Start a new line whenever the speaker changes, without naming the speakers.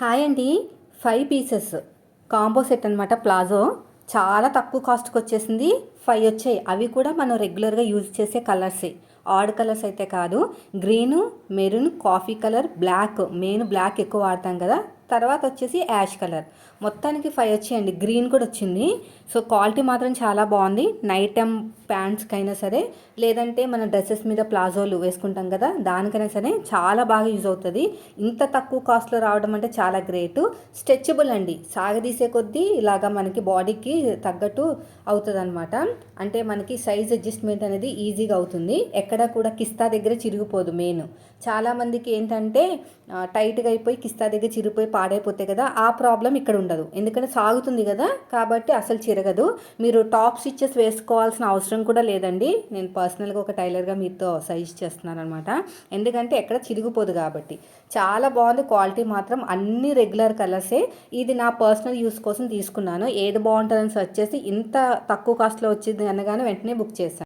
Hi అండి. 5 pieces combo set అనమాట. Palazzo చాలా తక్కువ కాస్ట్కి వచ్చేసింది. 5 వచ్చాయి. అవి కూడా మనం రెగ్యులర్గా యూజ్ చేసే కలర్సే, ఆడ్ కలర్స్ అయితే కాదు. Green, maroon, coffee colour, black. Main black ఎక్కువ వాడతాం కదా. తర్వాత వచ్చేసి యాష్ కలర్. మొత్తానికి 5 వచ్చాయండి. గ్రీన్ కూడా వచ్చింది. సో క్వాలిటీ మాత్రం చాలా బాగుంది. నైట్ టైం ప్యాంట్స్కి అయినా సరే, లేదంటే మన డ్రెస్సెస్ మీద ప్లాజోలు వేసుకుంటాం కదా, దానికైనా సరే చాలా బాగా యూజ్ అవుతుంది. ఇంత తక్కువ కాస్ట్లో రావడం అంటే చాలా గ్రేట్. స్ట్రెచబుల్ అండి. సాగదీసే కొద్దీ ఇలాగా మనకి బాడీకి తగ్గట్టు అవుతుంది అనమాట. అంటే మనకి సైజ్ అడ్జస్ట్మెంట్ అనేది ఈజీగా అవుతుంది. ఎక్కడ కూడా కిస్తా దగ్గర చిరిగిపోదు. మెయిన్ చాలామందికి ఏంటంటే టైట్గా అయిపోయి కిస్తా దగ్గర చిరిగిపోయి పాడైపోతాయి కదా, ఆ ప్రాబ్లం ఇక్కడ ఉండదు. ఎందుకంటే సాగుతుంది కదా, కాబట్టి అసలు చిరగదు. మీరు టాప్ స్టిచెస్ వేసుకోవాల్సిన అవసరం కూడా లేదండి. నేను పర్సనల్గా ఒక టైలర్గా మీతో సజెస్ట్ చేస్తున్నాను అనమాట. ఎందుకంటే ఎక్కడ చిరిగిపోదు కాబట్టి. చాలా బాగుంది. క్వాలిటీ మాత్రం అన్ని రెగ్యులర్ కలర్సే. ఇది నా పర్సనల్ యూస్ కోసం తీసుకున్నాను. ఏది బాగుంటుందని సెర్చ్ చేసి ఇంత తక్కువ కాస్ట్లో వచ్చింది అనగానే వెంటనే బుక్ చేశాను.